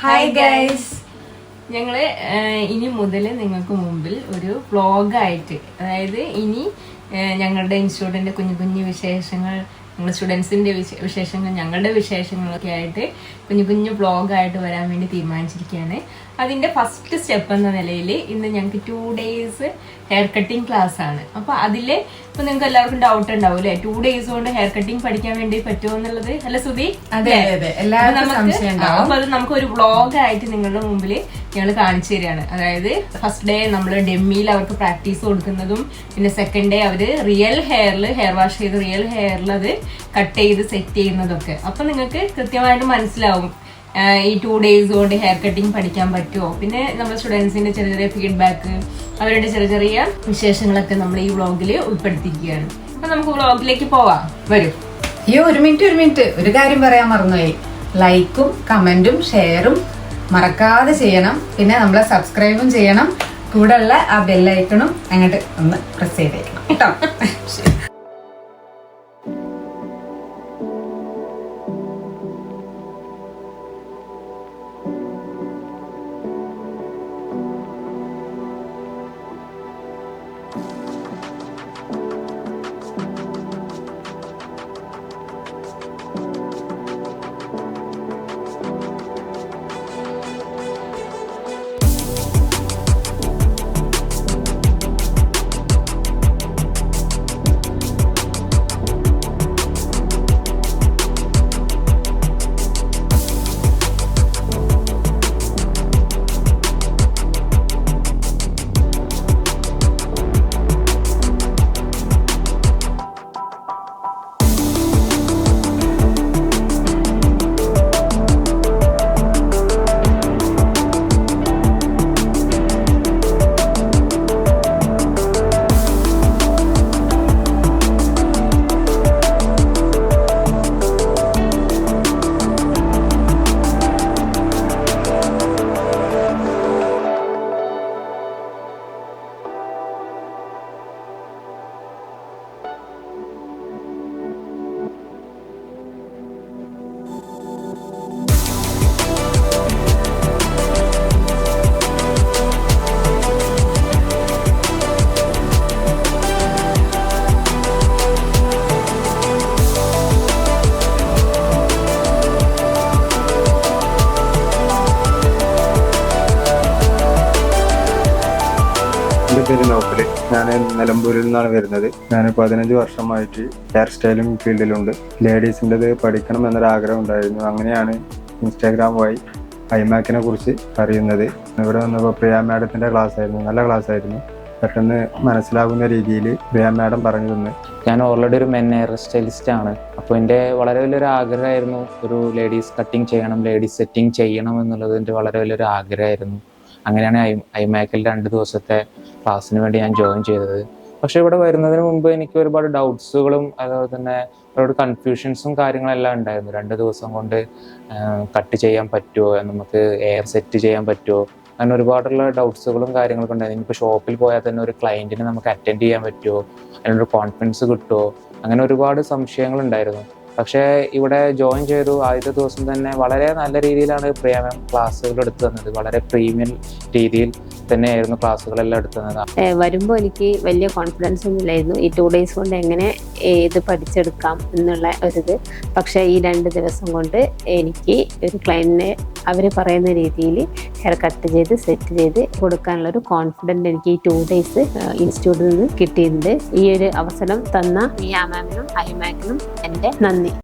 Hi guys, ഞങ്ങള് ഇനി മുതൽ നിങ്ങൾക്ക് മുമ്പിൽ ഒരു വ്ളോഗായിട്ട്, അതായത് ഇനി ഞങ്ങളുടെ ഇൻസ്റ്റിറ്റ്യൂട്ടിന്റെ കുഞ്ഞു കുഞ്ഞു വിശേഷങ്ങൾ, ഞങ്ങളുടെ സ്റ്റുഡൻസിന്റെ വിശേഷങ്ങൾ, ഞങ്ങളുടെ വിശേഷങ്ങളൊക്കെ ആയിട്ട് കുഞ്ഞു കുഞ്ഞു വ്ളോഗായിട്ട് വരാൻ വേണ്ടി തീരുമാനിച്ചിരിക്കുകയാണ്. അതിന്റെ ഫസ്റ്റ് സ്റ്റെപ്പ് എന്ന നിലയിൽ ഇന്ന് ഞങ്ങൾക്ക് 2 days ഹെയർ കട്ടിങ് ക്ലാസ് ആണ്. അപ്പൊ അതില് ഇപ്പൊ നിങ്ങൾക്ക് എല്ലാവർക്കും ഡൗട്ട് ഉണ്ടാവും അല്ലെ, 2 days കൊണ്ട് ഹെയർ കട്ടിങ് പഠിക്കാൻ വേണ്ടി പറ്റുമോ എന്നുള്ളത്. അല്ല സുധി? അപ്പൊ അത് നമുക്ക് ഒരു വ്ളോഗായിട്ട് നിങ്ങളുടെ മുമ്പിൽ ഞങ്ങൾ കാണിച്ചു തരികയാണ്. അതായത് ഫസ്റ്റ് ഡേ നമ്മൾ ഡെമ്മിയിൽ അവർക്ക് പ്രാക്ടീസ് കൊടുക്കുന്നതും, പിന്നെ സെക്കൻഡ് ഡേ അവര് റിയൽ ഹെയറിൽ ഹെയർ വാഷ് ചെയ്ത് റിയൽ ഹെയറിൽ അത് കട്ട് ചെയ്ത് സെറ്റ് ചെയ്യുന്നതൊക്കെ. അപ്പൊ നിങ്ങൾക്ക് കൃത്യമായിട്ട് മനസ്സിലാവും ഈ 2 days കൊണ്ട് ഹെയർ കട്ടിങ് പഠിക്കാൻ പറ്റുമോ. പിന്നെ നമ്മുടെ സ്റ്റുഡൻസിന്റെ ചെറിയ ചെറിയ ഫീഡ്ബാക്ക്, അവരുടെ ചെറിയ ചെറിയ വിശേഷങ്ങളൊക്കെ നമ്മൾ ഈ വ്ളോഗിൽ ഉൾപ്പെടുത്തിയിരിക്കുകയാണ്. അപ്പൊ നമുക്ക് വ്ളോഗിലേക്ക് പോവാം. വരും. ഒരു മിനിറ്റ് ഒരു കാര്യം പറയാൻ മറന്നുപോയി. ലൈക്കും കമന്റും ഷെയറും മറക്കാതെ ചെയ്യണം. പിന്നെ നമ്മളെ സബ്സ്ക്രൈബും ചെയ്യണം. കൂടെ ഉള്ള ആ ബെല്ലൈക്കണും അങ്ങോട്ട് ഒന്ന് പ്രസ് ചെയ്തേക്കണം കേട്ടോ. എൻ്റെ പേര് നൗഫല്. ഞാൻ നിലമ്പൂരിൽ നിന്നാണ് വരുന്നത്. ഞാൻ 15 വർഷമായിട്ട് ഹെയർ സ്റ്റൈലിംഗ് ഫീൽഡിലുണ്ട്. ലേഡീസിൻ്റെത് പഠിക്കണം എന്നൊരാഗ്രഹം ഉണ്ടായിരുന്നു. അങ്ങനെയാണ് ഇൻസ്റ്റാഗ്രാം വഴി ഐമാക്കിനെ കുറിച്ച് അറിയുന്നത്. ഇവിടെ വന്നപ്പോൾ പ്രിയ മാഡത്തിൻ്റെ ക്ലാസ് ആയിരുന്നു. നല്ല ക്ലാസ് ആയിരുന്നു. പെട്ടെന്ന് മനസ്സിലാകുന്ന രീതിയിൽ പ്രിയ മാഡം പറഞ്ഞു തന്നു. ഞാൻ ഓൾറെഡി ഒരു മെൻ ഹെയർ സ്റ്റൈലിസ്റ്റ് ആണ്. അപ്പോൾ എൻ്റെ വളരെ വലിയൊരു ആഗ്രഹമായിരുന്നു ഒരു ലേഡീസ് കട്ടിങ് ചെയ്യണം, ലേഡീസ് സെറ്റിങ് ചെയ്യണം എന്നുള്ളത് എൻ്റെ വളരെ വലിയൊരു ആഗ്രഹമായിരുന്നു. അങ്ങനെയാണ് ഐമാക്കിൽ 2 ദിവസത്തെ ക്ലാസ്സിന് വേണ്ടി ഞാൻ ജോയിൻ ചെയ്തത്. പക്ഷെ ഇവിടെ വരുന്നതിന് മുമ്പ് എനിക്ക് ഒരുപാട് ഡൗട്ട്സുകളും അതുപോലെ തന്നെ ഒരുപാട് കൺഫ്യൂഷൻസും കാര്യങ്ങളെല്ലാം ഉണ്ടായിരുന്നു. 2 ദിവസം കൊണ്ട് കട്ട് ചെയ്യാൻ പറ്റുമോ, നമുക്ക് എയർ സെറ്റ് ചെയ്യാൻ പറ്റുമോ, അങ്ങനെ ഒരുപാടുള്ള ഡൗട്ട്സുകളും കാര്യങ്ങളൊക്കെ ഉണ്ടായിരുന്നു. ഇനിയിപ്പോൾ ഷോപ്പിൽ പോയാൽ തന്നെ ഒരു ക്ലയൻറ്റിനെ നമുക്ക് അറ്റൻഡ് ചെയ്യാൻ പറ്റുമോ, അതിനൊരു കോൺഫിഡൻസ് കിട്ടുമോ, അങ്ങനെ ഒരുപാട് സംശയങ്ങളുണ്ടായിരുന്നു. പക്ഷേ ഇവിടെ ജോയിൻ ചെയ്തു ആദ്യത്തെ ദിവസം തന്നെ വളരെ നല്ല രീതിയിലാണ് പ്രിയ മാം ക്ലാസ്സുകൾ എടുത്തു തന്നത്. വളരെ പ്രീമിയം രീതിയിൽ തന്നെയായിരുന്നു ക്ലാസ്സുകളെല്ലാം എടുത്തു തന്നത്. വരുമ്പോൾ എനിക്ക് വലിയ കോൺഫിഡൻസ് ഒന്നും ഇല്ലായിരുന്നു ഈ 2 days കൊണ്ട് എങ്ങനെ ഇത് പഠിച്ചെടുക്കാം എന്നുള്ള ഒരിത്. പക്ഷേ ഈ 2 ദിവസം കൊണ്ട് എനിക്ക് ഒരു ക്ലയൻറ്റിനെ അവർ പറയുന്ന രീതിയിൽ ഹെയർ കട്ട് ചെയ്ത് സെറ്റ് ചെയ്ത് കൊടുക്കാനുള്ളൊരു കോൺഫിഡൻറ്റ് എനിക്ക് ഈ 2 days ഇൻസ്റ്റിറ്റ്യൂട്ടിൽ നിന്ന് കിട്ടിയിട്ടുണ്ട്. ഈ ഒരു അവസരം തന്ന ഈ മാമിനും ഐമാക്കിനും എൻ്റെ നന്ദി.